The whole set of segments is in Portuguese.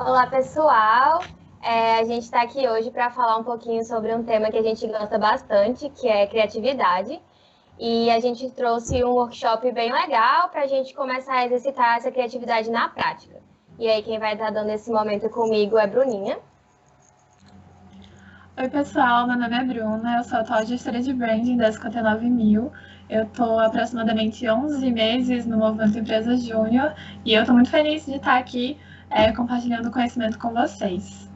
Olá, pessoal! A gente está aqui hoje para falar um pouquinho sobre um tema que a gente gosta bastante, que é criatividade. E a gente trouxe um workshop bem legal para a gente começar a exercitar essa criatividade na prática. E aí, quem vai estar dando esse momento comigo é Bruninha. Oi, pessoal, meu nome é Bruna, eu sou atual gestora de branding da 59.000. Eu estou aproximadamente 11 meses no Movimento Empresa Júnior e eu estou muito feliz de estar aqui compartilhando conhecimento com vocês.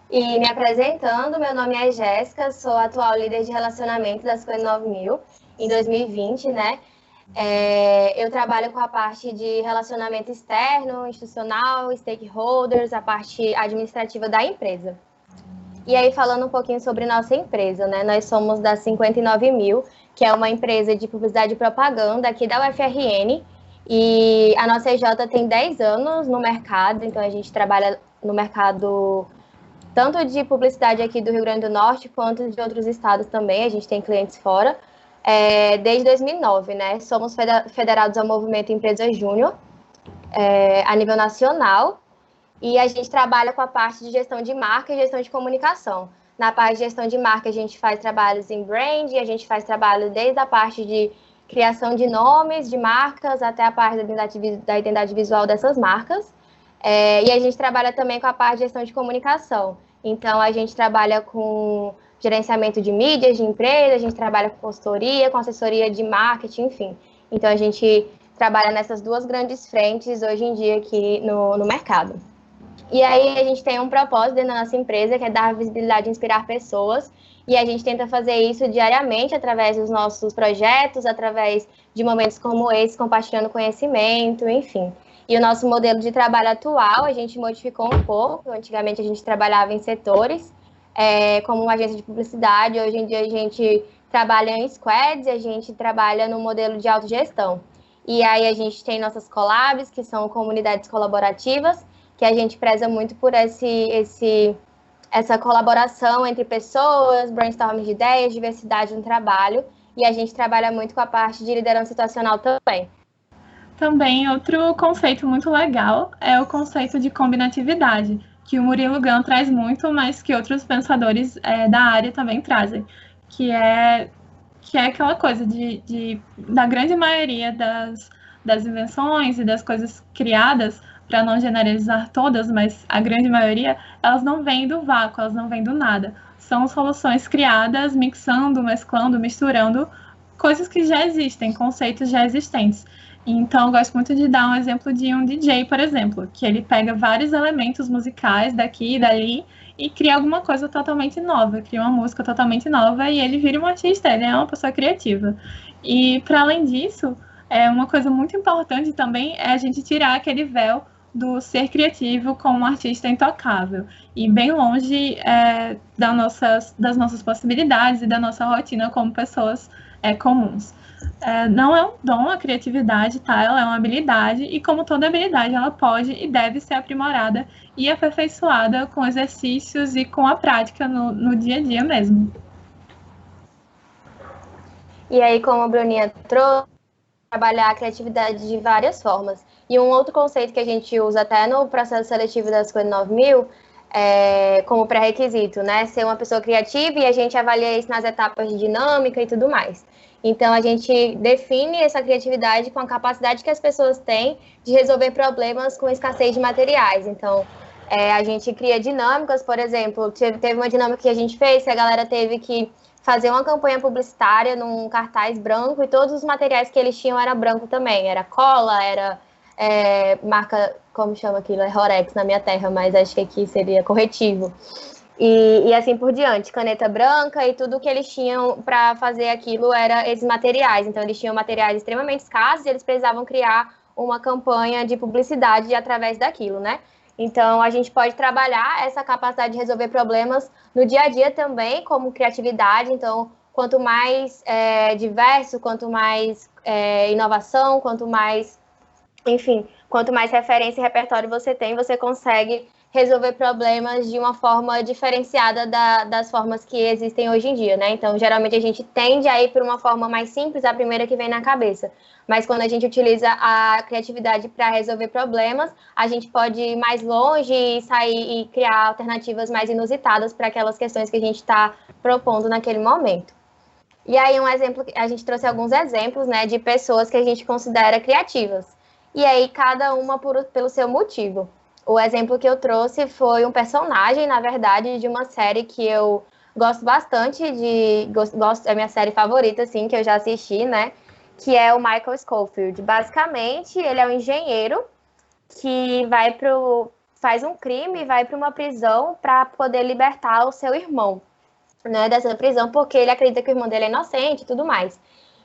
E me apresentando, meu nome é Jéssica, sou atual líder de relacionamento da 59.000 em 2020, né? Eu trabalho com a parte de relacionamento externo, institucional, stakeholders, a parte administrativa da empresa. E aí, falando um pouquinho sobre nossa empresa, né? Nós somos da 59.000, que é uma empresa de publicidade e propaganda aqui da UFRN. E a nossa EJ tem 10 anos no mercado, então a gente trabalha no mercado tanto de publicidade aqui do Rio Grande do Norte, quanto de outros estados também, a gente tem clientes fora, desde 2009, né? Somos federados ao Movimento Empresa Júnior, a nível nacional, e a gente trabalha com a parte de gestão de marca e gestão de comunicação. Na parte de gestão de marca, a gente faz trabalhos em brand, a gente faz trabalho desde a parte de criação de nomes, de marcas, até a parte da identidade visual dessas marcas. E a gente trabalha também com a parte de gestão de comunicação. Então, a gente trabalha com gerenciamento de mídias de empresa, a gente trabalha com consultoria, com assessoria de marketing, enfim. Então, a gente trabalha nessas duas grandes frentes hoje em dia aqui no mercado. E aí, a gente tem um propósito dentro da nossa empresa, que é dar visibilidade e inspirar pessoas. E a gente tenta fazer isso diariamente, através dos nossos projetos, através de momentos como esse, compartilhando conhecimento, enfim. E o nosso modelo de trabalho atual, a gente modificou um pouco. Antigamente, a gente trabalhava em setores, como uma agência de publicidade. Hoje em dia, a gente trabalha em squads, a gente trabalha no modelo de autogestão. E aí, a gente tem nossas collabs, que são comunidades colaborativas, que a gente preza muito por essa colaboração entre pessoas, brainstorming de ideias, diversidade no trabalho. E a gente trabalha muito com a parte de liderança situacional também. Também outro conceito muito legal é o conceito de combinatividade, que o Murilo Gun traz muito, mas que outros pensadores da área também trazem, que é aquela coisa da grande maioria das invenções e das coisas criadas, para não generalizar todas, mas a grande maioria, elas não vêm do vácuo, elas não vêm do nada. São soluções criadas mixando, mesclando, misturando coisas que já existem, conceitos já existentes. Então, eu gosto muito de dar um exemplo de um DJ, por exemplo, que ele pega vários elementos musicais daqui e dali e cria alguma coisa totalmente nova, cria uma música totalmente nova e ele vira um artista, ele é uma pessoa criativa. E, para além disso, uma coisa muito importante também é a gente tirar aquele véu do ser criativo como um artista intocável e bem longe das nossas possibilidades e da nossa rotina como pessoas comuns. Não é um dom a criatividade, tá? Ela é uma habilidade e, como toda habilidade, ela pode e deve ser aprimorada e aperfeiçoada com exercícios e com a prática no dia a dia mesmo. E aí, como a Bruninha trouxe, trabalhar a criatividade de várias formas. E um outro conceito que a gente usa até no processo seletivo das 59.000 como pré-requisito, né? Ser uma pessoa criativa, e a gente avalia isso nas etapas de dinâmica e tudo mais. Então, a gente define essa criatividade com a capacidade que as pessoas têm de resolver problemas com escassez de materiais. Então, a gente cria dinâmicas, por exemplo, teve uma dinâmica que a gente fez, que a galera teve que fazer uma campanha publicitária num cartaz branco, e todos os materiais que eles tinham era branco também. Era cola, era marca, como chama aquilo? É Rorex na minha terra, mas acho que aqui seria corretivo. E assim por diante, caneta branca, e tudo que eles tinham para fazer aquilo era esses materiais. Então, eles tinham materiais extremamente escassos e eles precisavam criar uma campanha de publicidade através daquilo, né? Então, a gente pode trabalhar essa capacidade de resolver problemas no dia a dia também, como criatividade. Então, quanto mais diverso, quanto mais inovação, quanto mais, enfim, quanto mais referência e repertório você tem, você consegue resolver problemas de uma forma diferenciada das formas que existem hoje em dia, né? Então, geralmente a gente tende a ir por uma forma mais simples, a primeira que vem na cabeça. Mas quando a gente utiliza a criatividade para resolver problemas, a gente pode ir mais longe e sair e criar alternativas mais inusitadas para aquelas questões que a gente está propondo naquele momento. E aí, um exemplo, a gente trouxe alguns exemplos, né, de pessoas que a gente considera criativas. E aí, cada uma pelo seu motivo. O exemplo que eu trouxe foi um personagem, na verdade, de uma série que eu gosto bastante é a minha série favorita, assim, que eu já assisti, né? Que é o Michael Scofield. Basicamente, ele é um engenheiro que faz um crime e vai para uma prisão para poder libertar o seu irmão, né, dessa prisão, porque ele acredita que o irmão dele é inocente e tudo mais.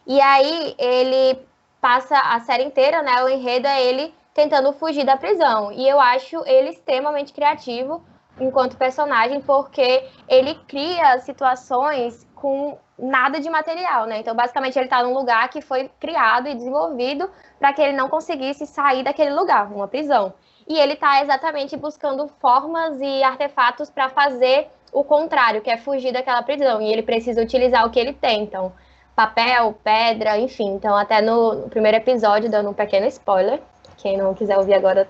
E aí ele passa a série inteira, né, o enredo é ele tentando fugir da prisão. E eu acho ele extremamente criativo enquanto personagem, porque ele cria situações com nada de material, né? Então, basicamente, ele está num lugar que foi criado e desenvolvido para que ele não conseguisse sair daquele lugar, uma prisão. E ele está exatamente buscando formas e artefatos para fazer o contrário, que é fugir daquela prisão. E ele precisa utilizar o que ele tem. Então, papel, pedra, enfim. Então, até no primeiro episódio, dando um pequeno spoiler, quem não quiser ouvir agora,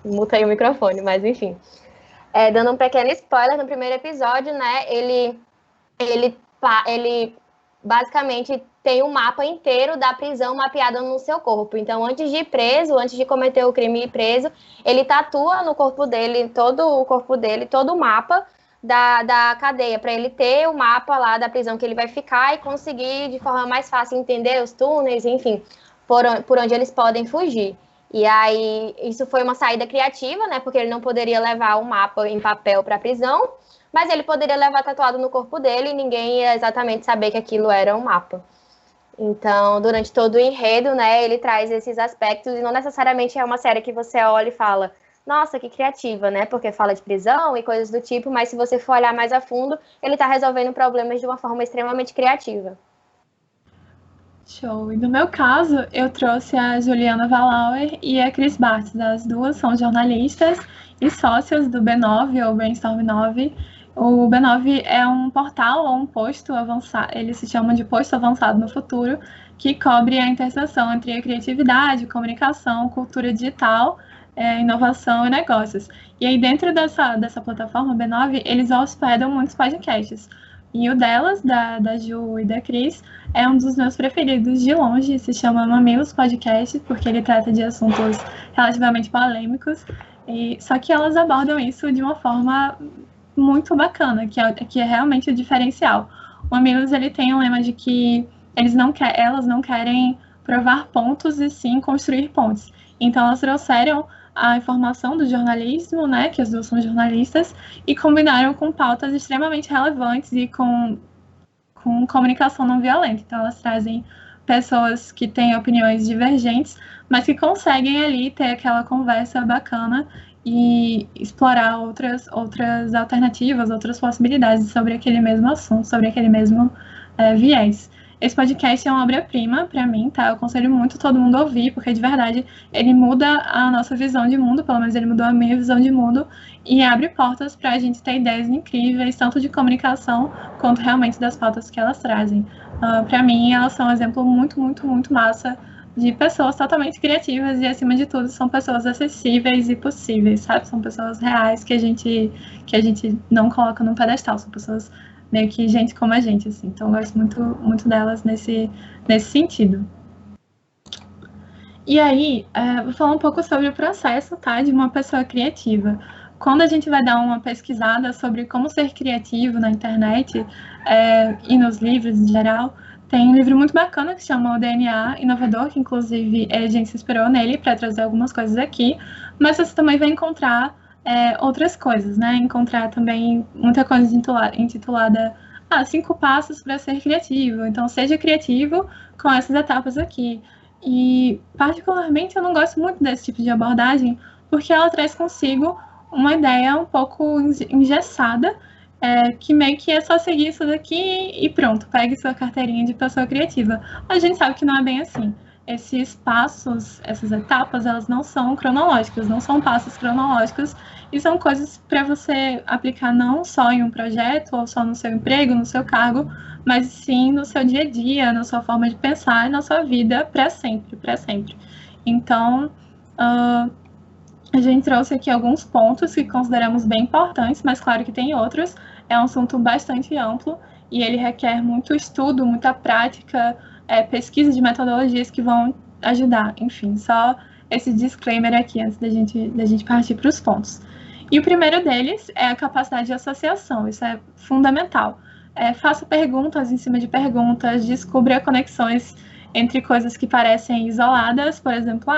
muta aí o microfone, mas enfim. Dando um pequeno spoiler, no primeiro episódio, né, ele basicamente tem um mapa inteiro da prisão mapeado no seu corpo. Então, antes de ir preso, antes de cometer o crime e ir preso, ele tatua no corpo dele, todo o mapa da cadeia, para ele ter o mapa lá da prisão que ele vai ficar e conseguir de forma mais fácil entender os túneis, enfim, por onde eles podem fugir. E aí, isso foi uma saída criativa, né? Porque ele não poderia levar o mapa em papel para a prisão, mas ele poderia levar tatuado no corpo dele e ninguém ia exatamente saber que aquilo era um mapa. Então, durante todo o enredo, né, ele traz esses aspectos e não necessariamente é uma série que você olha e fala, nossa, que criativa, né? Porque fala de prisão e coisas do tipo, mas se você for olhar mais a fundo, ele está resolvendo problemas de uma forma extremamente criativa. Show. E no meu caso, eu trouxe a Juliana Valauer e a Cris Bartz. As duas são jornalistas e sócias do B9, ou Brainstorm 9. O B9 é um portal ou um posto avançado, eles se chamam de posto avançado no futuro, que cobre a interseção entre a criatividade, comunicação, cultura digital, inovação e negócios. E aí, dentro dessa plataforma B9, eles hospedam muitos podcasts. E o delas, da Ju e da Cris, é um dos meus preferidos de longe, se chama Mamilos Podcast, porque ele trata de assuntos relativamente polêmicos, só que elas abordam isso de uma forma muito bacana, que é realmente o diferencial. O Mamilos, ele tem um lema de que elas não querem provar pontos e sim construir pontes. Então, elas trouxeram a informação do jornalismo, né, que as duas são jornalistas, e combinaram com pautas extremamente relevantes e com comunicação não violenta. Então, elas trazem pessoas que têm opiniões divergentes, mas que conseguem ali ter aquela conversa bacana e explorar outras alternativas, outras possibilidades sobre aquele mesmo assunto, sobre aquele mesmo viés. Esse podcast é uma obra-prima para mim, tá? Eu aconselho muito todo mundo a ouvir, porque de verdade ele muda a nossa visão de mundo, pelo menos ele mudou a minha visão de mundo e abre portas para a gente ter ideias incríveis, tanto de comunicação quanto realmente das pautas que elas trazem. Para mim, elas são um exemplo muito, muito, muito massa de pessoas totalmente criativas e, acima de tudo, são pessoas acessíveis e possíveis, sabe? São pessoas reais que a gente não coloca num pedestal, são pessoas meio que gente como a gente, assim. Então, eu gosto muito, muito delas nesse sentido. E aí, vou falar um pouco sobre o processo, tá? De uma pessoa criativa. Quando a gente vai dar uma pesquisada sobre como ser criativo na internet e nos livros em geral, tem um livro muito bacana que se chama O DNA Inovador, que inclusive a gente se inspirou nele para trazer algumas coisas aqui, mas você também vai encontrar outras coisas, né? Encontrar também muita coisa intitulada 5 passos para ser criativo. Então, seja criativo com essas etapas aqui. E, particularmente, eu não gosto muito desse tipo de abordagem, porque ela traz consigo uma ideia um pouco engessada, que meio que é só seguir isso daqui e pronto, pegue sua carteirinha de pessoa criativa. A gente sabe que não é bem assim. esses passos, essas etapas, elas não são cronológicas, não são passos cronológicos, e são coisas para você aplicar não só em um projeto, ou só no seu emprego, no seu cargo, mas sim no seu dia a dia, na sua forma de pensar e na sua vida para sempre, para sempre. Então, a gente trouxe aqui alguns pontos que consideramos bem importantes, mas claro que tem outros. É um assunto bastante amplo e ele requer muito estudo, muita prática, pesquisa de metodologias que vão ajudar. Enfim, só esse disclaimer aqui antes da gente partir para os pontos. E o primeiro deles é a capacidade de associação. Isso é fundamental. Faça perguntas em cima de perguntas, descubra conexões entre coisas que parecem isoladas, por exemplo,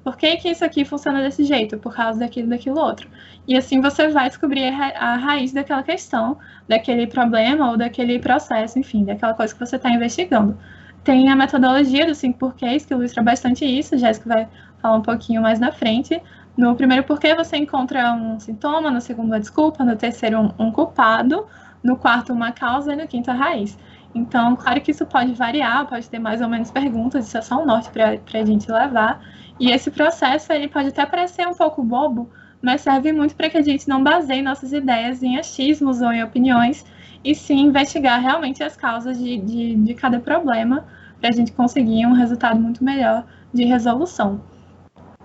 por que isso aqui funciona desse jeito? Por causa daquilo outro. E assim você vai descobrir a raiz daquela questão, daquele problema ou daquele processo, enfim, daquela coisa que você está investigando. Tem a metodologia dos 5 porquês, que ilustra bastante isso, Jéssica vai falar um pouquinho mais na frente. No primeiro porquê você encontra um sintoma, no segundo a desculpa, no terceiro um culpado, no quarto uma causa e no quinto a raiz. Então, claro que isso pode variar, pode ter mais ou menos perguntas, isso é só um norte para a gente levar. E esse processo ele pode até parecer um pouco bobo, mas serve muito para que a gente não baseie nossas ideias em achismos ou em opiniões, e sim investigar realmente as causas de cada problema, para a gente conseguir um resultado muito melhor de resolução.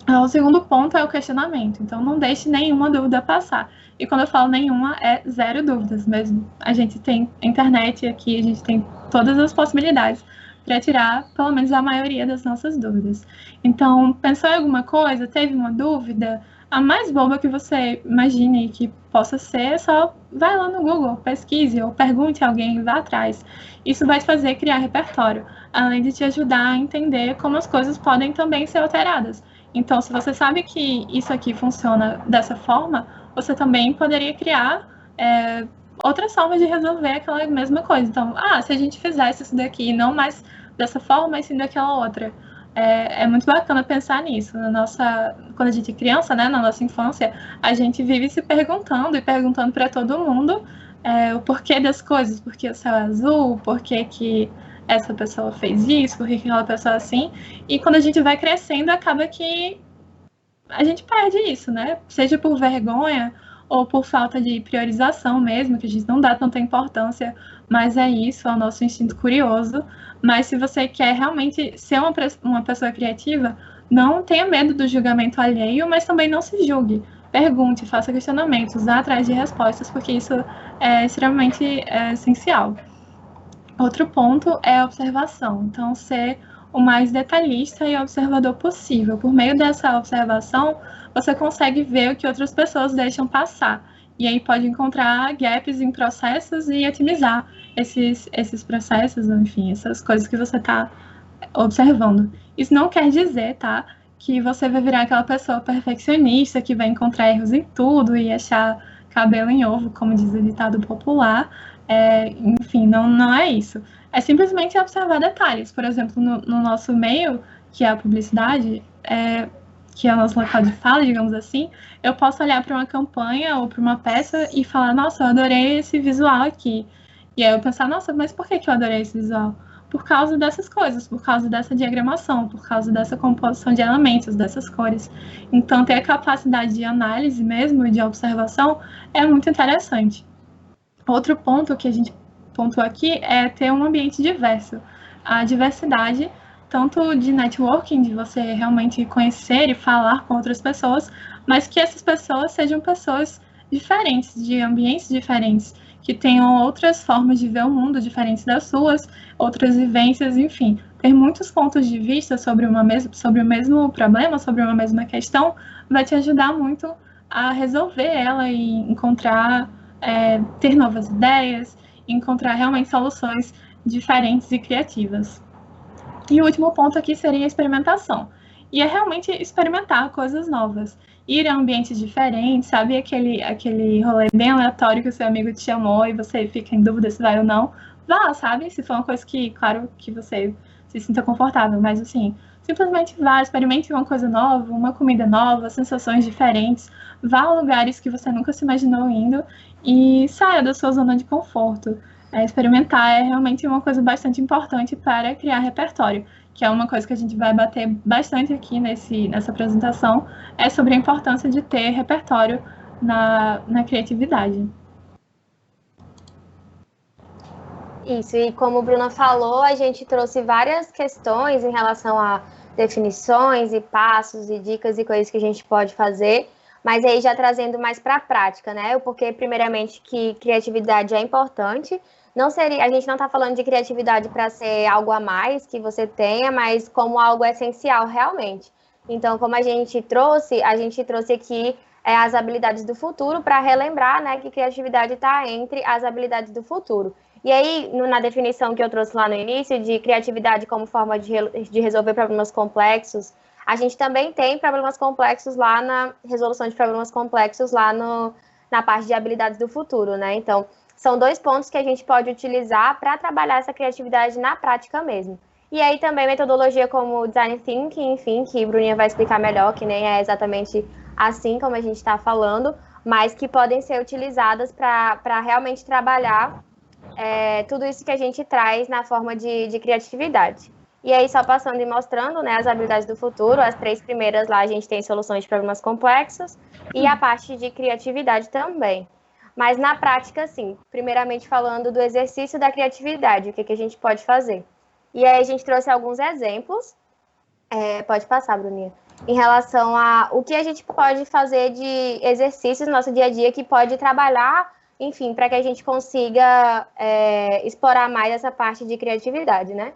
O segundo ponto é o questionamento, então não deixe nenhuma dúvida passar. E quando eu falo nenhuma, é 0 dúvidas mesmo. A gente tem internet aqui, a gente tem todas as possibilidades para tirar pelo menos a maioria das nossas dúvidas. Então, pensou em alguma coisa, teve uma dúvida, a mais boba que você imagine que possa ser, só vai lá no Google, pesquise ou pergunte a alguém, vá atrás. Isso vai te fazer criar repertório, além de te ajudar a entender como as coisas podem também ser alteradas. Então, se você sabe que isso aqui funciona dessa forma, você também poderia criar outras formas de resolver aquela mesma coisa. Então, se a gente fizesse isso daqui, não mais dessa forma, mas sim daquela outra. É muito bacana pensar nisso. Quando a gente é criança, né, na nossa infância, a gente vive se perguntando e perguntando para todo mundo o porquê das coisas, por que o céu é azul, por que essa pessoa fez isso, por que aquela pessoa é assim. E quando a gente vai crescendo, acaba que a gente perde isso, né? Seja por vergonha ou por falta de priorização mesmo, que a gente não dá tanta importância, mas é isso, é o nosso instinto curioso. Mas se você quer realmente ser uma pessoa criativa, não tenha medo do julgamento alheio, mas também não se julgue. Pergunte, faça questionamentos, vá atrás de respostas, porque isso é extremamente essencial. Outro ponto é a observação. Então, ser o mais detalhista e observador possível. Por meio dessa observação, você consegue ver o que outras pessoas deixam passar. E aí pode encontrar gaps em processos e otimizar esses processos, enfim, essas coisas que você está observando. Isso não quer dizer, tá, que você vai virar aquela pessoa perfeccionista que vai encontrar erros em tudo e achar cabelo em ovo, como diz o ditado popular. Enfim, não é isso. É simplesmente observar detalhes. Por exemplo, no nosso meio, que é a publicidade, que é o nosso local de fala, digamos assim, eu posso olhar para uma campanha ou para uma peça e falar, nossa, eu adorei esse visual aqui. E aí eu pensar, nossa, mas por que eu adorei esse visual? Por causa dessas coisas, por causa dessa diagramação, por causa dessa composição de elementos, dessas cores. Então, ter a capacidade de análise mesmo, de observação, é muito interessante. Outro ponto que a gente pontuou aqui é ter um ambiente diverso. A diversidade, tanto de networking, de você realmente conhecer e falar com outras pessoas, mas que essas pessoas sejam pessoas diferentes, de ambientes diferentes, que tenham outras formas de ver o mundo diferentes das suas, outras vivências, enfim. Ter muitos pontos de vista sobre o mesmo problema, sobre uma mesma questão, vai te ajudar muito a resolver ela e encontrar... ter novas ideias, encontrar realmente soluções diferentes e criativas. E o último ponto aqui seria a experimentação. E é realmente experimentar coisas novas. Ir a ambientes diferentes, sabe? Aquele rolê bem aleatório que o seu amigo te chamou e você fica em dúvida se vai ou não. Vá, sabe? Se for uma coisa que, claro, que você se sinta confortável, mas assim, simplesmente vá, experimente uma coisa nova, uma comida nova, sensações diferentes, vá a lugares que você nunca se imaginou indo e saia da sua zona de conforto. Experimentar é realmente uma coisa bastante importante para criar repertório. que é uma coisa que a gente vai bater bastante aqui nessa apresentação, é sobre a importância de ter repertório na criatividade. Isso, e como o Bruna falou, a gente trouxe várias questões em relação a definições e passos e dicas e coisas que a gente pode fazer, mas aí já trazendo mais para a prática, né? Porque, primeiramente, que criatividade é importante. Não seria, a gente não está falando de criatividade para ser algo a mais que você tenha, mas como algo essencial realmente. Então, como a gente trouxe aqui as habilidades do futuro para relembrar, né, que criatividade está entre as habilidades do futuro. E aí, na definição que eu trouxe lá no início, de criatividade como forma de resolver problemas complexos, a gente também tem problemas complexos lá na resolução de problemas complexos lá na parte de habilidades do futuro, né? Então, são 2 pontos que a gente pode utilizar para trabalhar essa criatividade na prática mesmo. E aí também metodologia como Design Thinking, enfim, que a Bruninha vai explicar melhor, que nem é exatamente assim como a gente está falando, mas que podem ser utilizadas para realmente trabalhar tudo isso que a gente traz na forma de criatividade. E aí, só passando e mostrando, né, as habilidades do futuro, as 3 primeiras lá a gente tem soluções de problemas complexos e a parte de criatividade também. Mas na prática, sim, primeiramente falando do exercício da criatividade, o que a gente pode fazer. E aí a gente trouxe alguns exemplos, pode passar, Bruninha, em relação a o que a gente pode fazer de exercícios no nosso dia a dia que pode trabalhar, enfim, para que a gente consiga explorar mais essa parte de criatividade, né?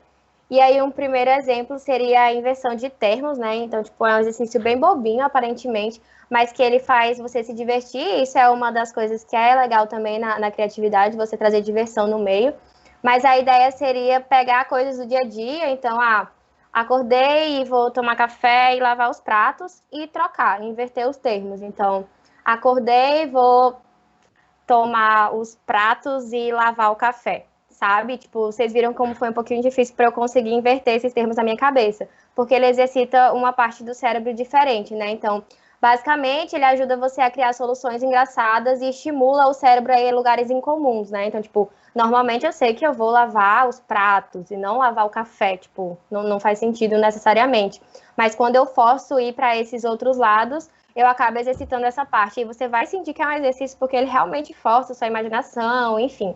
E aí um primeiro exemplo seria a inversão de termos, né? Então, tipo, é um exercício bem bobinho, aparentemente, mas que ele faz você se divertir. Isso é uma das coisas que é legal também na criatividade, você trazer diversão no meio. Mas a ideia seria pegar coisas do dia a dia, então, acordei e vou tomar café e lavar os pratos e trocar, inverter os termos. Então, acordei, vou tomar os pratos e lavar o café, sabe? Tipo, vocês viram como foi um pouquinho difícil para eu conseguir inverter esses termos na minha cabeça, porque ele exercita uma parte do cérebro diferente, né? Então, basicamente, ele ajuda você a criar soluções engraçadas e estimula o cérebro a ir em lugares incomuns, né? Então, tipo, normalmente eu sei que eu vou lavar os pratos e não lavar o café, tipo, não faz sentido necessariamente. Mas quando eu forço ir para esses outros lados, eu acabo exercitando essa parte. E você vai sentir que é um exercício porque ele realmente força a sua imaginação, enfim.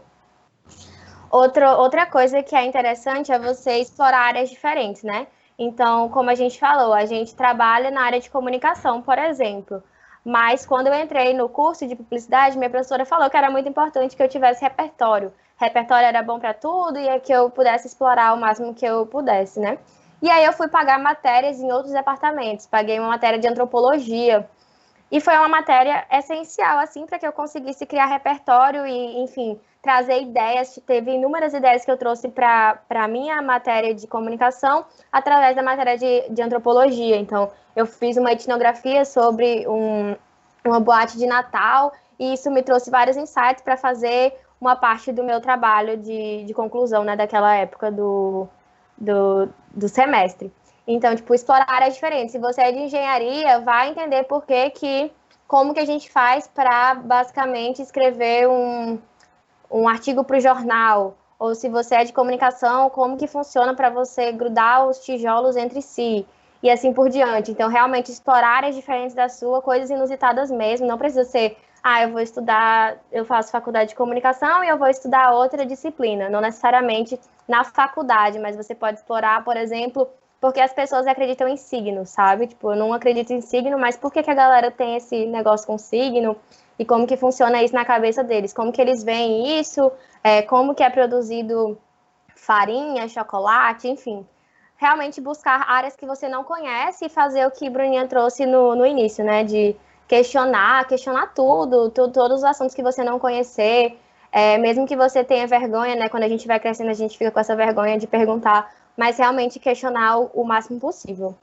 Outra coisa que é interessante é você explorar áreas diferentes, né? Então, como a gente falou, a gente trabalha na área de comunicação, por exemplo. Mas quando eu entrei no curso de publicidade, minha professora falou que era muito importante que eu tivesse repertório. Repertório era bom para tudo e que eu pudesse explorar o máximo que eu pudesse, né? E aí eu fui pagar matérias em outros departamentos. Paguei uma matéria de antropologia. E foi uma matéria essencial, assim, para que eu conseguisse criar repertório e, enfim, trazer ideias. Teve inúmeras ideias que eu trouxe para a minha matéria de comunicação através da matéria de antropologia. Então, eu fiz uma etnografia sobre uma boate de Natal e isso me trouxe vários insights para fazer uma parte do meu trabalho de conclusão, né, daquela época do semestre. Então, tipo, explorar áreas diferentes. Se você é de engenharia, vai entender como que a gente faz para, basicamente, escrever um artigo para o jornal. Ou se você é de comunicação, como que funciona para você grudar os tijolos entre si. E assim por diante. Então, realmente, explorar áreas diferentes da sua, coisas inusitadas mesmo. Não precisa ser, eu vou estudar, eu faço faculdade de comunicação e eu vou estudar outra disciplina. Não necessariamente na faculdade, mas você pode explorar, por exemplo, porque as pessoas acreditam em signo, sabe? Tipo, eu não acredito em signo, mas por que a galera tem esse negócio com signo? E como que funciona isso na cabeça deles? Como que eles veem isso? Como que é produzido farinha, chocolate, enfim. Realmente buscar áreas que você não conhece e fazer o que Bruninha trouxe no início, né? De questionar tudo, todos os assuntos que você não conhecer, mesmo que você tenha vergonha, né? Quando a gente vai crescendo, a gente fica com essa vergonha de perguntar, mas realmente questionar o máximo possível.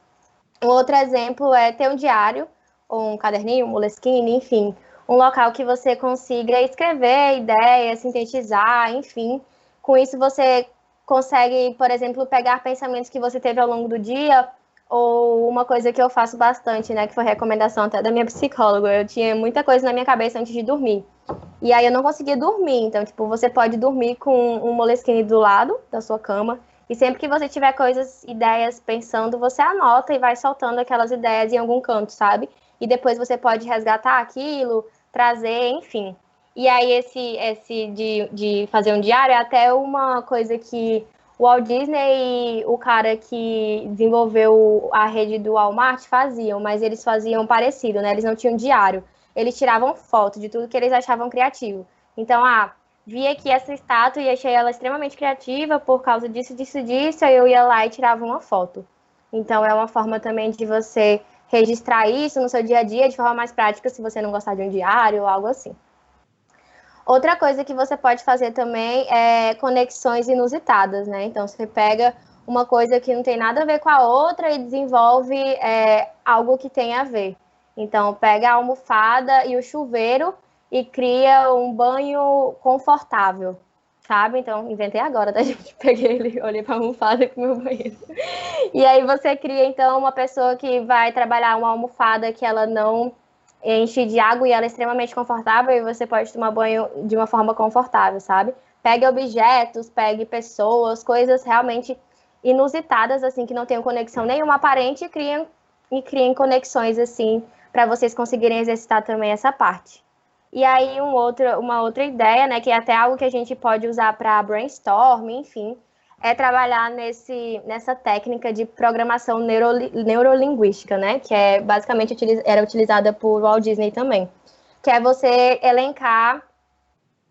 Um outro exemplo é ter um diário, ou um caderninho, um Moleskine, enfim, um local que você consiga escrever ideias, sintetizar, enfim. Com isso você consegue, por exemplo, pegar pensamentos que você teve ao longo do dia, ou uma coisa que eu faço bastante, né, que foi recomendação até da minha psicóloga. Eu tinha muita coisa na minha cabeça antes de dormir. E aí eu não conseguia dormir. Então, tipo, você pode dormir com um Moleskine do lado da sua cama. E sempre que você tiver coisas, ideias pensando, você anota e vai soltando aquelas ideias em algum canto, sabe? E depois você pode resgatar aquilo, trazer, enfim. E aí esse de fazer um diário é até uma coisa que o Walt Disney e o cara que desenvolveu a rede do Walmart faziam, mas eles faziam parecido, né? Eles não tinham diário. Eles tiravam foto de tudo que eles achavam criativo. Então, vi aqui essa estátua e achei ela extremamente criativa por causa disso, disso, disso, aí eu ia lá e tirava uma foto. Então, é uma forma também de você registrar isso no seu dia a dia de forma mais prática, se você não gostar de um diário ou algo assim. Outra coisa que você pode fazer também é conexões inusitadas, né? Então, você pega uma coisa que não tem nada a ver com a outra e desenvolve algo que tem a ver. Então, pega a almofada e o chuveiro e cria um banho confortável, sabe? Então, inventei agora, tá, gente? Peguei ele, olhei para a almofada com o meu banheiro. E aí você cria, então, uma pessoa que vai trabalhar uma almofada que ela não enche de água e ela é extremamente confortável e você pode tomar banho de uma forma confortável, sabe? Pegue objetos, pegue pessoas, coisas realmente inusitadas, assim, que não tenham conexão nenhuma aparente e criem conexões, assim, para vocês conseguirem exercitar também essa parte. E aí uma outra ideia, né, que é até algo que a gente pode usar para brainstorm, enfim, é trabalhar nessa técnica de programação neurolinguística, né, que é basicamente era utilizada por Walt Disney também, que é você elencar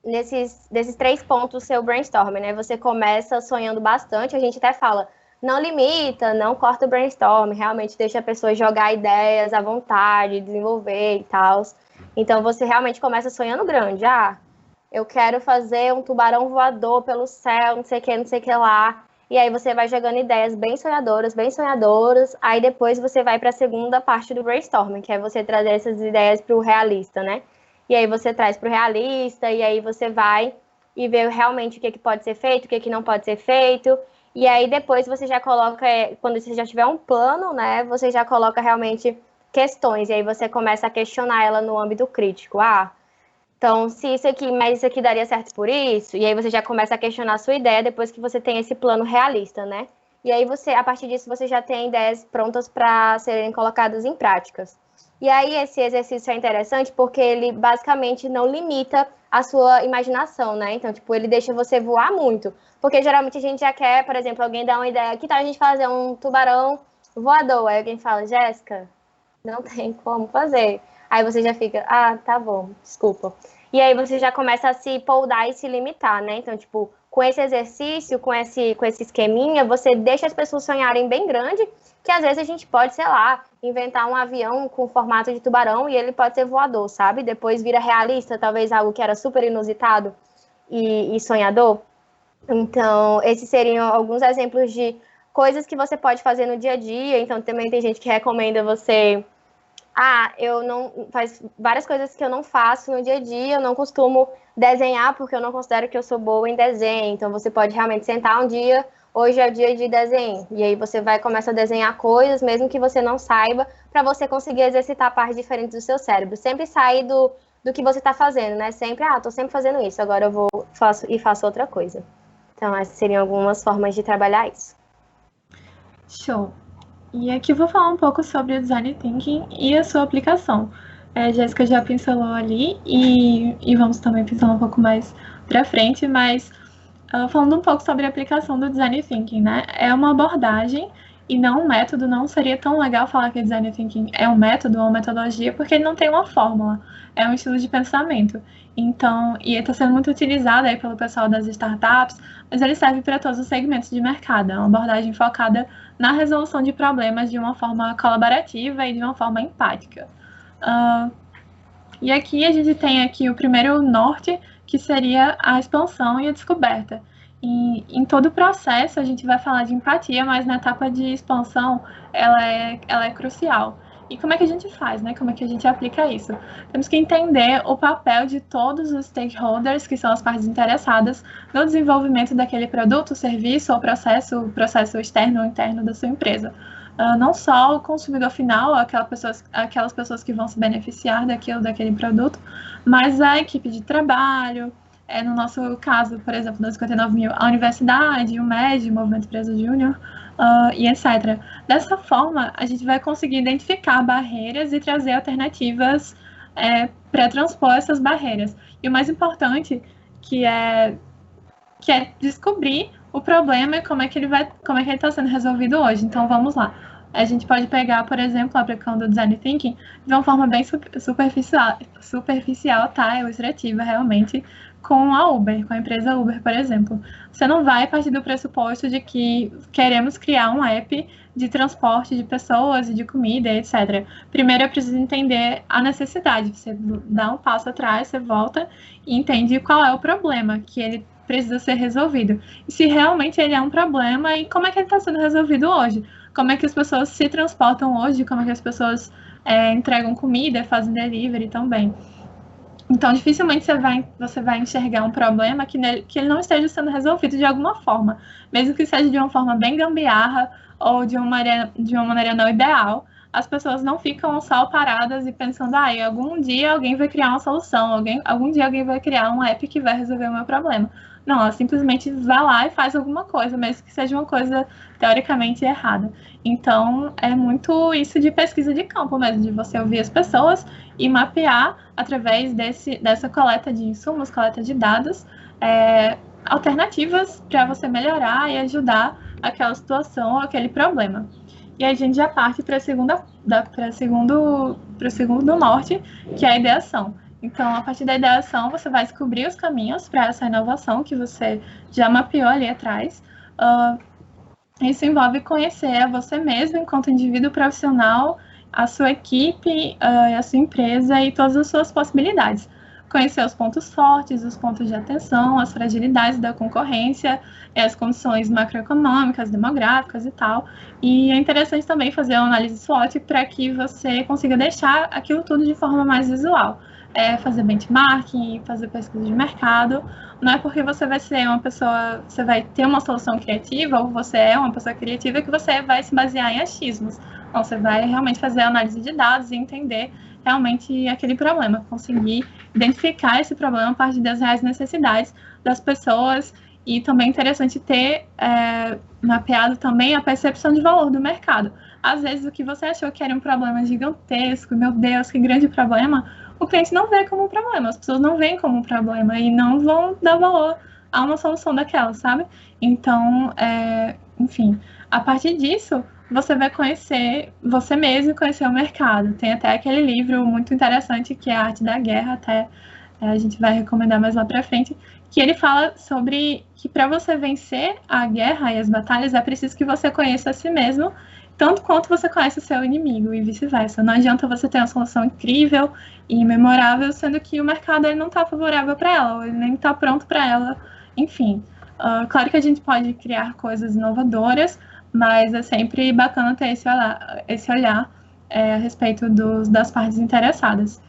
desses 3 pontos seu brainstorm, né, você começa sonhando bastante, a gente até fala, não limita, não corta o brainstorm, realmente deixa a pessoa jogar ideias à vontade, desenvolver e tal. Então, você realmente começa sonhando grande. Eu quero fazer um tubarão voador pelo céu, não sei o que lá. E aí você vai jogando ideias bem sonhadoras. Aí depois você vai para a segunda parte do brainstorming, que é você trazer essas ideias para o realista, né? E aí você traz para o realista, e aí você vai e vê realmente o que pode ser feito, o que não pode ser feito. E aí depois você já coloca, quando você já tiver um plano, né? Você já coloca realmente questões, e aí você começa a questionar ela no âmbito crítico. Então, se isso aqui, mas isso aqui daria certo por isso, e aí você já começa a questionar a sua ideia depois que você tem esse plano realista, né? E aí a partir disso, você já tem ideias prontas para serem colocadas em práticas. E aí esse exercício é interessante porque ele basicamente não limita a sua imaginação, né? Então, tipo, ele deixa você voar muito. Porque geralmente a gente já quer, por exemplo, alguém dá uma ideia, que tal a gente fazer um tubarão voador? Aí alguém fala, Jéssica, não tem como fazer. Aí você já fica, tá bom, desculpa. E aí você já começa a se poldar e se limitar, né? Então, tipo, com esse exercício, com esse esqueminha, você deixa as pessoas sonharem bem grande, que às vezes a gente pode, sei lá, inventar um avião com formato de tubarão e ele pode ser voador, sabe? Depois vira realista, talvez algo que era super inusitado e sonhador. Então, esses seriam alguns exemplos de coisas que você pode fazer no dia a dia. Então, também tem gente que recomenda você... eu não... Faz várias coisas que eu não faço no dia a dia. Eu não costumo desenhar porque eu não considero que eu sou boa em desenho. Então, você pode realmente sentar um dia... Hoje é o dia de desenho. E aí você começa a desenhar coisas, mesmo que você não saiba, para você conseguir exercitar partes diferentes do seu cérebro. Sempre sair do que você está fazendo, né? Sempre, tô sempre fazendo isso. Agora eu faço outra coisa. Então, essas seriam algumas formas de trabalhar isso. Show. E aqui eu vou falar um pouco sobre o Design Thinking e a sua aplicação. A Jéssica já pincelou ali e vamos também pincelar um pouco mais para frente, mas falando um pouco sobre a aplicação do Design Thinking, né? É uma abordagem e não um método. Não seria tão legal falar que Design Thinking é um método ou uma metodologia, porque ele não tem uma fórmula, é um estilo de pensamento. Então, e ele está sendo muito utilizado aí pelo pessoal das startups, mas ele serve para todos os segmentos de mercado. É uma abordagem focada na resolução de problemas de uma forma colaborativa e de uma forma empática. E aqui a gente tem aqui o primeiro norte, que seria a expansão e a descoberta. E em todo o processo a gente vai falar de empatia, mas na etapa de expansão ela é crucial. E como é que a gente faz, né? Como é que a gente aplica isso? Temos que entender o papel de todos os stakeholders, que são as partes interessadas, no desenvolvimento daquele produto, serviço ou processo externo ou interno da sua empresa. Não só o consumidor final, aquelas pessoas que vão se beneficiar daquele produto, mas a equipe de trabalho, no nosso caso, por exemplo, das 59 mil, a universidade, o MED, o Movimento Empresa Júnior, e etc. Dessa forma, a gente vai conseguir identificar barreiras e trazer alternativas para transpor essas barreiras. E o mais importante, que é descobrir o problema e como é que ele está sendo resolvido hoje. Então, vamos lá. A gente pode pegar, por exemplo, aplicando o Design Thinking de uma forma bem superficial, tá? Ilustrativa, realmente, com a Uber, com a empresa Uber, por exemplo. Você não vai partir do pressuposto de que queremos criar um app de transporte de pessoas e de comida, etc. Primeiro é preciso entender a necessidade. Você dá um passo atrás, você volta e entende qual é o problema que ele precisa ser resolvido. E se realmente ele é um problema, e como é que ele está sendo resolvido hoje? Como é que as pessoas se transportam hoje, como é que as pessoas entregam comida, fazem delivery também. Então, dificilmente você vai enxergar um problema que ele não esteja sendo resolvido de alguma forma, mesmo que seja de uma forma bem gambiarra ou de uma maneira não ideal. As pessoas não ficam só paradas e pensando, algum dia alguém vai criar uma solução, algum dia alguém vai criar um app que vai resolver o meu problema. Não, ela simplesmente vai lá e faz alguma coisa, mesmo que seja uma coisa teoricamente errada. Então, é muito isso de pesquisa de campo mesmo, de você ouvir as pessoas e mapear, através dessa coleta de insumos, coleta de dados, alternativas para você melhorar e ajudar aquela situação ou aquele problema. E aí a gente já parte para o segundo norte, que é a ideação. Então, a partir da ideação, você vai descobrir os caminhos para essa inovação que você já mapeou ali atrás. Isso envolve conhecer a você mesmo enquanto indivíduo profissional, a sua equipe, a sua empresa e todas as suas possibilidades. Conhecer os pontos fortes, os pontos de atenção, as fragilidades da concorrência, as condições macroeconômicas, demográficas e tal. E é interessante também fazer uma análise SWOT para que você consiga deixar aquilo tudo de forma mais visual. Fazer benchmarking, fazer pesquisa de mercado. Não é porque você vai ser uma pessoa, você vai ter uma solução criativa, ou você é uma pessoa criativa, que você vai se basear em achismos. Então, você vai realmente fazer a análise de dados e entender realmente aquele problema, conseguir identificar esse problema a partir das reais necessidades das pessoas. E também é interessante ter mapeado também a percepção de valor do mercado. Às vezes, o que você achou que era um problema gigantesco, meu Deus, que grande problema, o cliente não vê como um problema, as pessoas não veem como um problema e não vão dar valor a uma solução daquela, sabe? Então, enfim, a partir disso, você vai conhecer você mesmo e conhecer o mercado. Tem até aquele livro muito interessante que é A Arte da Guerra, até a gente vai recomendar mais lá para frente, que ele fala sobre que para você vencer a guerra e as batalhas é preciso que você conheça a si mesmo, tanto quanto você conhece o seu inimigo e vice-versa. Não adianta você ter uma solução incrível e memorável, sendo que o mercado ele não está favorável para ela, ou ele nem está pronto para ela. Enfim, claro que a gente pode criar coisas inovadoras, mas é sempre bacana ter esse olhar a respeito das partes interessadas.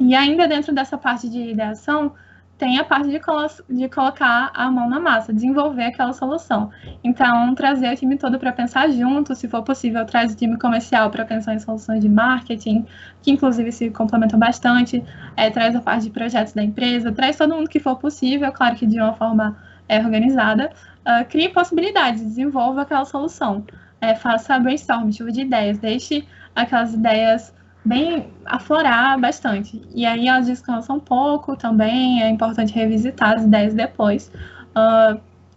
E ainda dentro dessa parte de ideação, tem a parte de colocar a mão na massa, desenvolver aquela solução. Então, trazer o time todo para pensar junto, se for possível, traz o time comercial para pensar em soluções de marketing, que inclusive se complementam bastante, traz a parte de projetos da empresa, traz todo mundo que for possível, claro que de uma forma organizada, crie possibilidades, desenvolva aquela solução, faça brainstorm, chuva de ideias, deixe aquelas ideias bem aflorar bastante. E aí elas descansam um pouco também, é importante revisitar as ideias depois.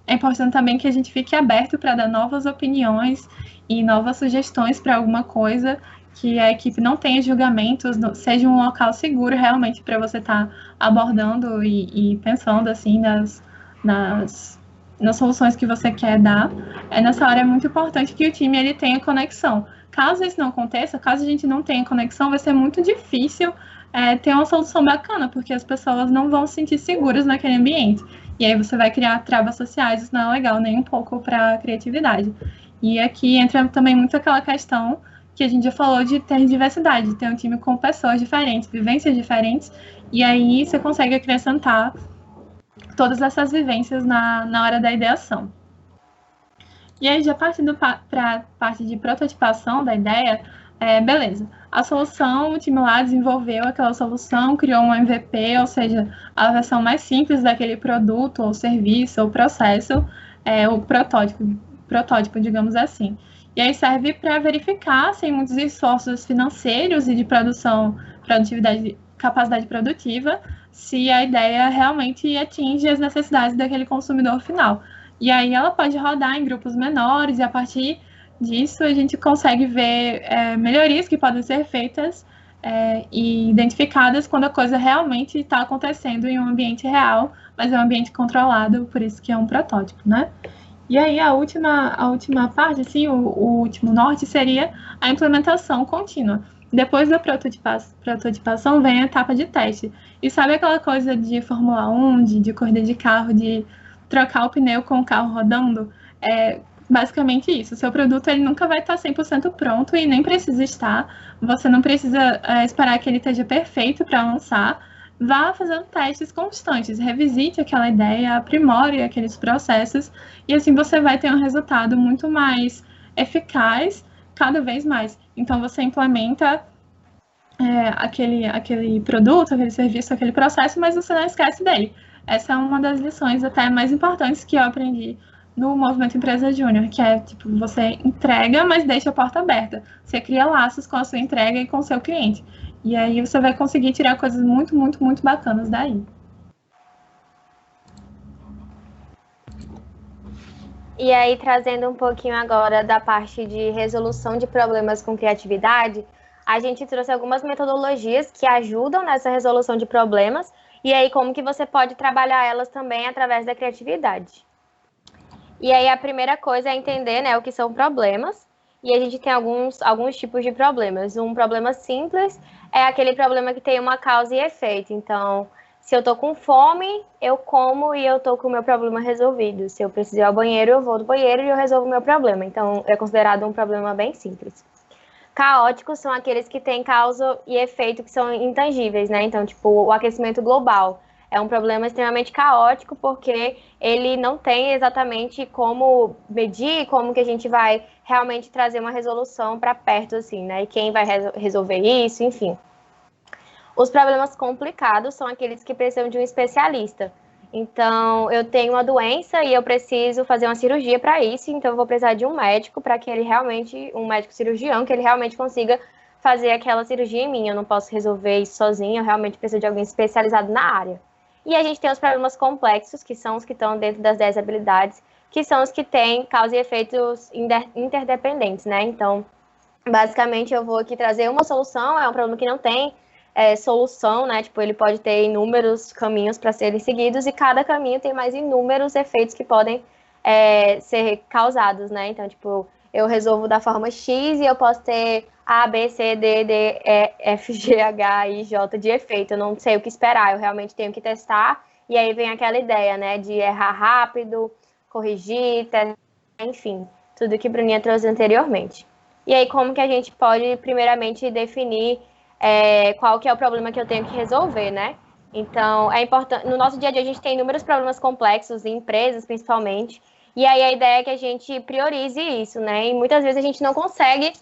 É importante também que a gente fique aberto para dar novas opiniões e novas sugestões para alguma coisa, que a equipe não tenha julgamentos, seja um local seguro realmente para você estar abordando e pensando assim nas soluções que você quer dar. Nessa hora é muito importante que o time ele tenha conexão. Caso isso não aconteça, caso a gente não tenha conexão, vai ser muito difícil ter uma solução bacana, porque as pessoas não vão se sentir seguras naquele ambiente. E aí você vai criar travas sociais, isso não é legal nem um pouco para a criatividade. E aqui entra também muito aquela questão que a gente já falou de ter diversidade, de ter um time com pessoas diferentes, vivências diferentes, e aí você consegue acrescentar todas essas vivências na hora da ideação. E aí, já partindo para a parte de prototipação da ideia, Beleza. A solução, o time lá desenvolveu aquela solução, criou um MVP, ou seja, a versão mais simples daquele produto, ou serviço, ou processo, o protótipo, digamos assim. E aí serve para verificar, sem muitos esforços financeiros e de produtividade, capacidade produtiva, se a ideia realmente atinge as necessidades daquele consumidor final. E aí ela pode rodar em grupos menores e a partir disso a gente consegue ver melhorias que podem ser feitas e identificadas quando a coisa realmente está acontecendo em um ambiente real, mas é um ambiente controlado, por isso que é um protótipo, né? E aí a última parte, assim, o último norte seria a implementação contínua. Depois da prototipação vem a etapa de teste. E sabe aquela coisa de Fórmula 1, de corrida de carro, de trocar o pneu com o carro rodando? Basicamente isso. O seu produto ele nunca vai estar 100% pronto e nem precisa estar. Você não precisa esperar que ele esteja perfeito para lançar. Vá fazendo testes constantes, revisite aquela ideia, aprimore aqueles processos e assim você vai ter um resultado muito mais eficaz cada vez mais. Então você implementa aquele produto, aquele serviço, aquele processo, mas você não esquece dele. Essa é uma das lições até mais importantes que eu aprendi no Movimento Empresa Júnior, que é, tipo, você entrega, mas deixa a porta aberta. Você cria laços com a sua entrega e com o seu cliente. E aí você vai conseguir tirar coisas muito, muito, muito bacanas daí. E aí, trazendo um pouquinho agora da parte de resolução de problemas com criatividade, a gente trouxe algumas metodologias que ajudam nessa resolução de problemas, e aí como que você pode trabalhar elas também através da criatividade. E aí a primeira coisa é entender, né, o que são problemas, e a gente tem alguns tipos de problemas. Um problema simples é aquele problema que tem uma causa e efeito. Então, se eu tô com fome, eu como e eu tô com o meu problema resolvido. Se eu preciso ir ao banheiro, eu vou do banheiro e eu resolvo o meu problema. Então, é considerado um problema bem simples. Caóticos são aqueles que têm causa e efeito que são intangíveis, né? Então, tipo, o aquecimento global é um problema extremamente caótico porque ele não tem exatamente como medir, como que a gente vai realmente trazer uma resolução para perto, assim, né? E quem vai resolver isso, enfim. Os problemas complicados são aqueles que precisam de um especialista. Então, eu tenho uma doença e eu preciso fazer uma cirurgia para isso, então eu vou precisar de um médico para que ele realmente, um médico cirurgião, que ele realmente consiga fazer aquela cirurgia em mim. Eu não posso resolver isso sozinho, eu realmente preciso de alguém especializado na área. E a gente tem os problemas complexos, que são os que estão dentro das 10 habilidades, que são os que têm causa e efeitos interdependentes, né? Então, basicamente, eu vou aqui trazer uma solução, é um problema que não tem solução, né? Tipo, ele pode ter inúmeros caminhos para serem seguidos e cada caminho tem mais inúmeros efeitos que podem ser causados, né? Então, tipo, eu resolvo da forma X e eu posso ter A, B, C, D, D, E, F, G, H, I, J de efeito. Eu não sei o que esperar, eu realmente tenho que testar e aí vem aquela ideia, né? De errar rápido, corrigir, enfim, tudo que a Bruninha trouxe anteriormente. E aí, como que a gente pode, primeiramente, definir qual que é o problema que eu tenho que resolver, né? Então, é importante. No nosso dia a dia, a gente tem inúmeros problemas complexos, em empresas, principalmente. E aí, a ideia é que a gente priorize isso, né? E muitas vezes a gente não consegue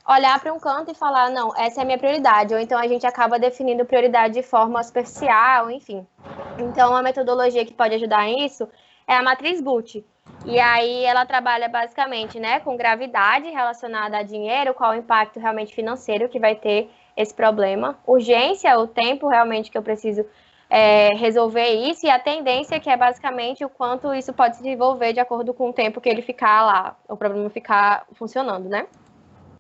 olhar para um canto e falar, não, essa é a minha prioridade. Ou então a gente acaba definindo prioridade de forma superficial, enfim. Então, uma metodologia que pode ajudar nisso é a matriz Boot. E aí ela trabalha basicamente, né, com gravidade relacionada a dinheiro, qual o impacto realmente financeiro que vai ter esse problema, urgência, o tempo realmente que eu preciso resolver isso, e a tendência, que é basicamente o quanto isso pode se desenvolver de acordo com o tempo que ele ficar lá, o problema ficar funcionando, né?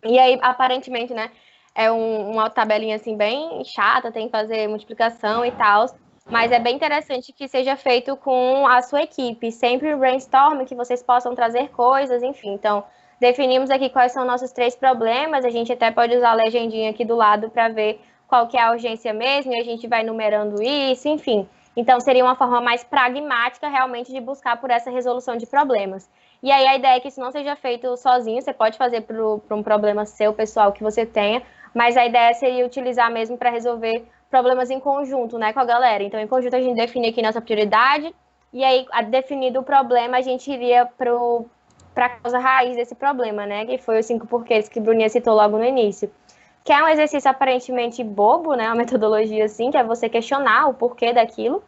E aí, aparentemente, né, é uma tabelinha assim bem chata, tem que fazer multiplicação e tal, mas é bem interessante que seja feito com a sua equipe, sempre brainstorm, que vocês possam trazer coisas, enfim. Então, definimos aqui quais são nossos 3 problemas, a gente até pode usar a legendinha aqui do lado para ver qual que é a urgência mesmo, e a gente vai numerando isso, enfim. Então, seria uma forma mais pragmática, realmente, de buscar por essa resolução de problemas. E aí, a ideia é que isso não seja feito sozinho, você pode fazer para um problema seu, pessoal, que você tenha, mas a ideia seria utilizar mesmo para resolver problemas em conjunto, né, com a galera. Então, em conjunto, a gente define aqui nossa prioridade, e aí, definido o problema, a gente iria para a causa raiz desse problema, né, que foi os 5 porquês que a Bruninha citou logo no início. que é um exercício aparentemente bobo, né? Uma metodologia assim, que é você questionar o porquê daquilo.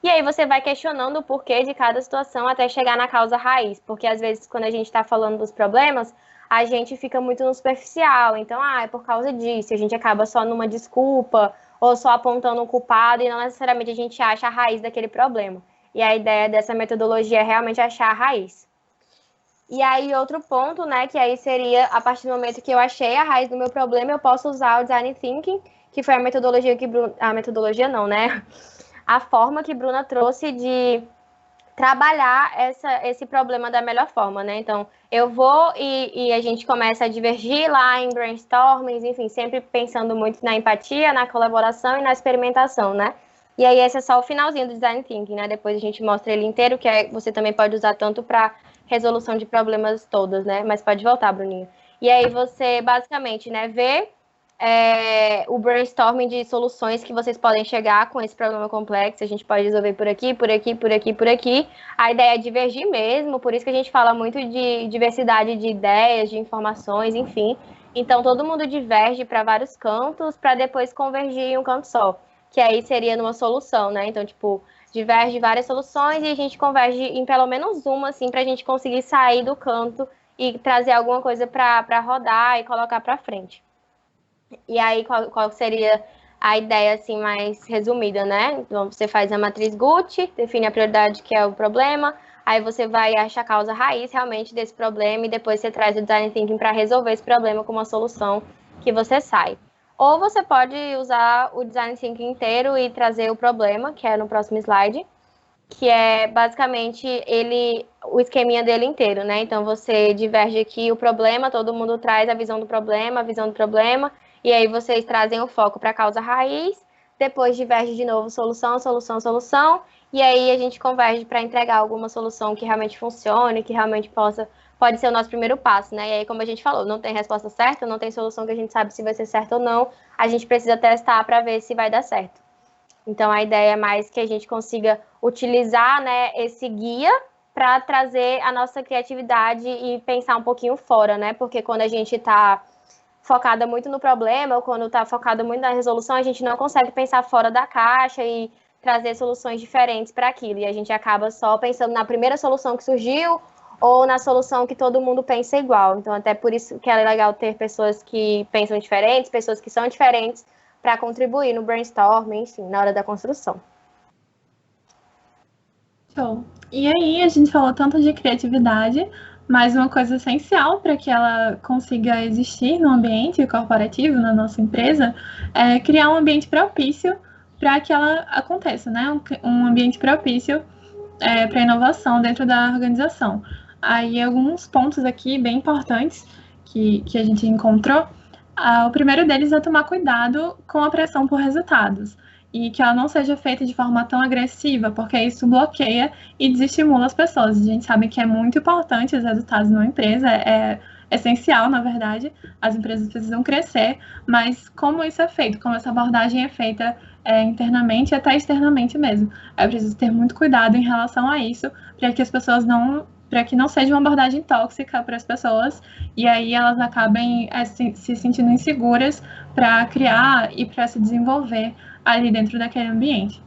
E aí você vai questionando o porquê de cada situação até chegar na causa raiz. Porque às vezes, quando a gente está falando dos problemas, a gente fica muito no superficial. Então, é por causa disso. A gente acaba só numa desculpa ou só apontando um culpado e não necessariamente a gente acha a raiz daquele problema. E a ideia dessa metodologia é realmente achar a raiz. E aí, outro ponto, né, que aí seria, a partir do momento que eu achei a raiz do meu problema, eu posso usar o Design Thinking, que foi a metodologia que a metodologia não, né, a forma que Bruna trouxe de trabalhar esse problema da melhor forma, né, então eu vou e a gente começa a divergir lá em brainstormings, enfim, sempre pensando muito na empatia, na colaboração e na experimentação, né. E aí esse é só o finalzinho do Design Thinking, né, depois a gente mostra ele inteiro, que você também pode usar tanto para resolução de problemas todas, né? Mas pode voltar, Bruninho. E aí você, basicamente, né, vê o brainstorming de soluções que vocês podem chegar com esse problema complexo. A gente pode resolver por aqui, por aqui, por aqui, por aqui. A ideia é divergir mesmo, por isso que a gente fala muito de diversidade de ideias, de informações, enfim. Então, todo mundo diverge para vários cantos para depois convergir em um canto só, que aí seria numa solução, né? Então, tipo, diverge várias soluções e a gente converge em pelo menos uma, assim, para a gente conseguir sair do canto e trazer alguma coisa para rodar e colocar para frente. E aí, qual seria a ideia, assim, mais resumida, né? Então, você faz a matriz Gucci, define a prioridade que é o problema, aí você vai achar a causa raiz realmente desse problema e depois você traz o Design Thinking para resolver esse problema com uma solução que você sai. Ou você pode usar o Design Thinking inteiro e trazer o problema, que é no próximo slide, que é basicamente o esqueminha dele inteiro, né? Então você diverge aqui o problema, todo mundo traz a visão do problema, e aí vocês trazem o foco para a causa raiz, depois diverge de novo solução, solução, solução, e aí a gente converge para entregar alguma solução que realmente funcione, que realmente pode ser o nosso primeiro passo, né? E aí, como a gente falou, não tem resposta certa, não tem solução que a gente sabe se vai ser certa ou não, a gente precisa testar para ver se vai dar certo. Então, a ideia é mais que a gente consiga utilizar, né, esse guia para trazer a nossa criatividade e pensar um pouquinho fora, né? Porque quando a gente está focada muito no problema ou quando está focada muito na resolução, a gente não consegue pensar fora da caixa e trazer soluções diferentes para aquilo. E a gente acaba só pensando na primeira solução que surgiu ou na solução que todo mundo pensa igual. Então, até por isso que é legal ter pessoas que pensam diferentes, pessoas que são diferentes, para contribuir no brainstorming, enfim, na hora da construção. Show. E aí, a gente falou tanto de criatividade, mas uma coisa essencial para que ela consiga existir no ambiente corporativo, na nossa empresa, é criar um ambiente propício para que ela aconteça, né? Um ambiente propício para inovação dentro da organização. Aí, alguns pontos aqui bem importantes que a gente encontrou. O primeiro deles é tomar cuidado com a pressão por resultados e que ela não seja feita de forma tão agressiva, porque isso bloqueia e desestimula as pessoas. A gente sabe que é muito importante os resultados numa empresa, é essencial, na verdade, as empresas precisam crescer, mas como isso é feito, como essa abordagem é feita internamente e até externamente mesmo. É preciso ter muito cuidado em relação a isso, para que as pessoas para que não seja uma abordagem tóxica para as pessoas e aí elas acabem se sentindo inseguras para criar e para se desenvolver ali dentro daquele ambiente.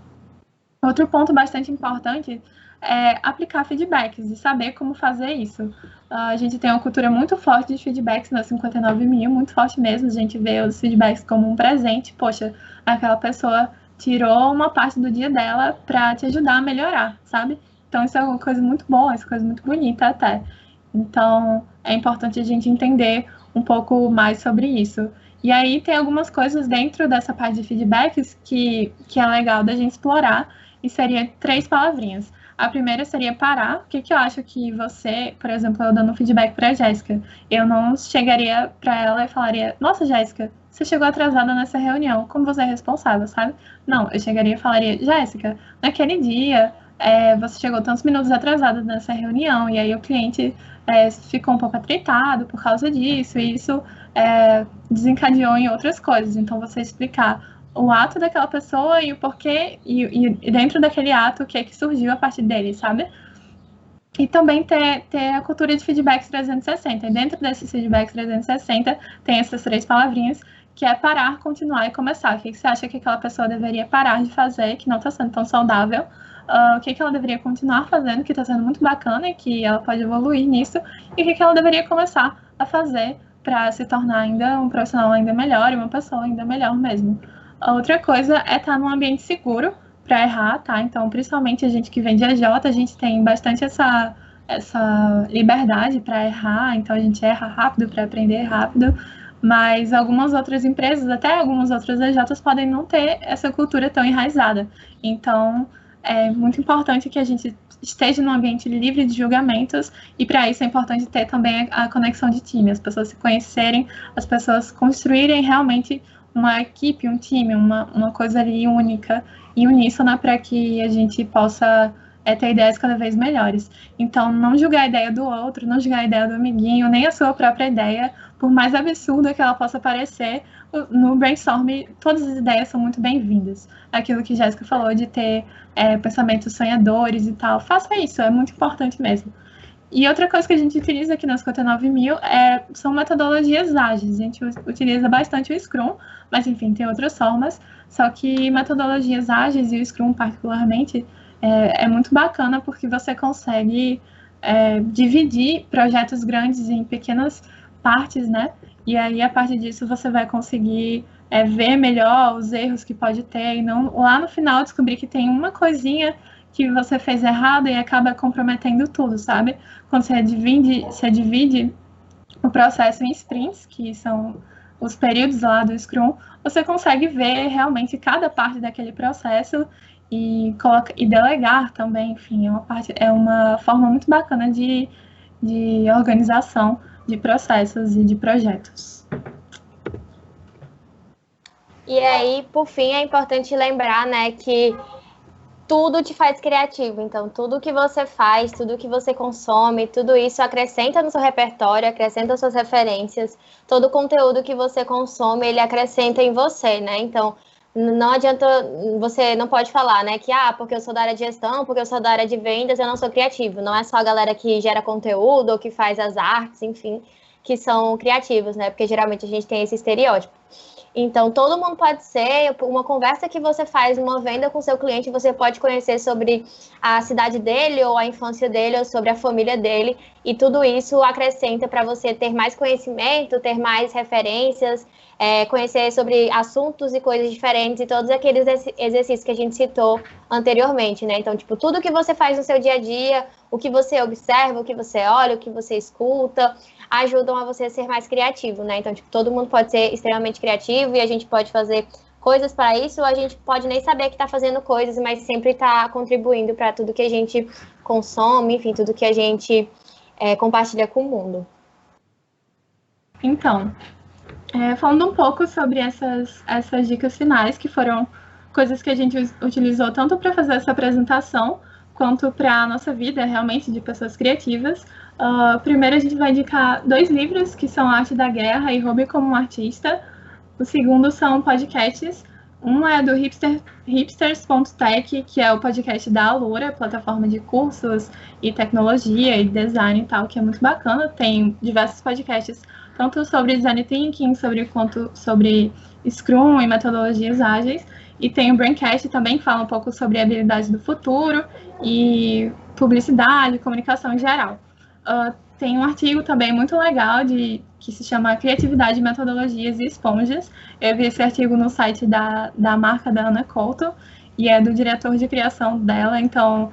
Outro ponto bastante importante é aplicar feedbacks e saber como fazer isso. A gente tem uma cultura muito forte de feedbacks na 59.000, muito forte mesmo. A gente vê os feedbacks como um presente. Poxa, aquela pessoa tirou uma parte do dia dela para te ajudar a melhorar, sabe? Então, isso é uma coisa muito boa, isso é uma coisa muito bonita até. Então, é importante a gente entender um pouco mais sobre isso. E aí, tem algumas coisas dentro dessa parte de feedbacks que é legal da gente explorar, e seria 3 palavrinhas. A primeira seria parar. O que eu acho que você, por exemplo, eu dando feedback para a Jéssica, eu não chegaria para ela e falaria: nossa, Jéssica, você chegou atrasada nessa reunião, como você é responsável, sabe? Não, eu chegaria e falaria: Jéssica, naquele dia você chegou tantos minutos atrasada nessa reunião, e aí o cliente ficou um pouco atritado por causa disso, e isso desencadeou em outras coisas. Então, você explicar o ato daquela pessoa e o porquê, e dentro daquele ato, o que é que surgiu a partir dele, sabe? E também ter a cultura de feedbacks 360. E dentro desses feedbacks 360, tem essas 3 palavrinhas, que é parar, continuar e começar. O que você acha que aquela pessoa deveria parar de fazer, que não está sendo tão saudável? O que ela deveria continuar fazendo, que está sendo muito bacana e que ela pode evoluir nisso? E o que ela deveria começar a fazer para se tornar ainda um profissional ainda melhor e uma pessoa ainda melhor mesmo? A outra coisa é estar num ambiente seguro para errar, tá? Então, principalmente a gente que vem de AJ, a gente tem bastante essa liberdade para errar, então a gente erra rápido para aprender rápido, mas algumas outras empresas, até algumas outras AJs, podem não ter essa cultura tão enraizada. Então, é muito importante que a gente esteja num ambiente livre de julgamentos, e para isso é importante ter também a conexão de time, as pessoas se conhecerem, as pessoas construírem realmente uma equipe, um time, uma coisa ali única e uníssona para que a gente possa ter ideias cada vez melhores. Então, não julgar a ideia do outro, não julgar a ideia do amiguinho, nem a sua própria ideia, por mais absurda que ela possa parecer, no brainstorm todas as ideias são muito bem-vindas. Aquilo que Jéssica falou de ter pensamentos sonhadores e tal, faça isso, é muito importante mesmo. E outra coisa que a gente utiliza aqui na 59.000 são metodologias ágeis. A gente utiliza bastante o Scrum, mas enfim, tem outras formas. Só que metodologias ágeis, e o Scrum particularmente, é muito bacana porque você consegue dividir projetos grandes em pequenas partes, né? E aí, a partir disso, você vai conseguir ver melhor os erros que pode ter e não lá no final descobrir que tem uma coisinha que você fez errado e acaba comprometendo tudo, sabe? Quando você divide o processo em sprints, que são os períodos lá do Scrum, você consegue ver realmente cada parte daquele processo e delegar também, enfim, é uma forma muito bacana de organização de processos e de projetos. E aí, por fim, é importante lembrar, né, que tudo te faz criativo. Então, tudo que você faz, tudo que você consome, tudo isso acrescenta no seu repertório, acrescenta suas referências. Todo o conteúdo que você consome, ele acrescenta em você, né? Então, não adianta, você não pode falar, né, que porque eu sou da área de gestão, porque eu sou da área de vendas, eu não sou criativo. Não é só a galera que gera conteúdo ou que faz as artes, enfim, que são criativos, né? Porque geralmente a gente tem esse estereótipo. Então, todo mundo pode ser, uma conversa que você faz, uma venda com seu cliente, você pode conhecer sobre a cidade dele, ou a infância dele, ou sobre a família dele, e tudo isso acrescenta para você ter mais conhecimento, ter mais referências, conhecer sobre assuntos e coisas diferentes, e todos aqueles exercícios que a gente citou anteriormente, né? Então, tipo, tudo que você faz no seu dia a dia, o que você observa, o que você olha, o que você escuta, ajudam a você ser mais criativo, né? Então, tipo, todo mundo pode ser extremamente criativo e a gente pode fazer coisas para isso, ou a gente pode nem saber que está fazendo coisas, mas sempre está contribuindo para tudo que a gente consome, enfim, tudo que a gente compartilha com o mundo. Então, falando um pouco sobre essas dicas finais, que foram coisas que a gente utilizou tanto para fazer essa apresentação, quanto para a nossa vida, realmente, de pessoas criativas. Primeiro, a gente vai indicar 2 livros, que são Arte da Guerra e Hobby como um Artista. O segundo são podcasts. Um é do hipsters.tech, que é o podcast da Alura, plataforma de cursos e tecnologia e design e tal, que é muito bacana. Tem diversos podcasts, tanto sobre design thinking, quanto sobre Scrum e metodologias ágeis. E tem o Braincast também, que fala um pouco sobre habilidades do futuro e publicidade, comunicação em geral. Tem um artigo também muito legal que se chama Criatividade, Metodologias e Esponjas. Eu vi esse artigo no site da marca da Ana Couto, e é do diretor de criação dela. Então,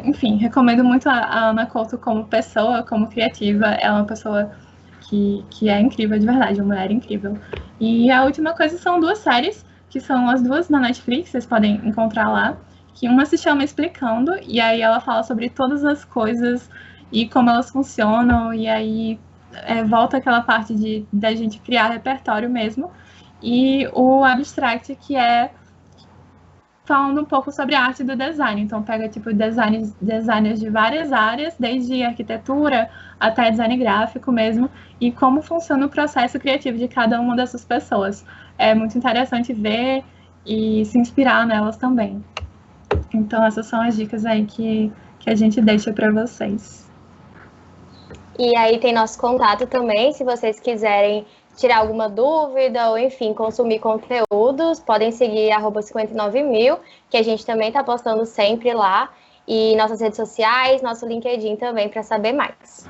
enfim, recomendo muito a Ana Couto como pessoa, como criativa. Ela é uma pessoa que é incrível de verdade, uma mulher incrível. E a última coisa são 2 séries, que são as 2 na Netflix, vocês podem encontrar lá, que uma se chama Explicando, e aí ela fala sobre todas as coisas e como elas funcionam, e aí volta aquela parte da gente criar repertório mesmo, e o Abstract, que é falando um pouco sobre a arte do design. Então, pega tipo designers de várias áreas, desde arquitetura até design gráfico mesmo, e como funciona o processo criativo de cada uma dessas pessoas. É muito interessante ver e se inspirar nelas também. Então, essas são as dicas aí que a gente deixa para vocês. E aí tem nosso contato também, se vocês quiserem tirar alguma dúvida ou, enfim, consumir conteúdos, podem seguir @59mil, que a gente também está postando sempre lá, e nossas redes sociais, nosso LinkedIn também, para saber mais.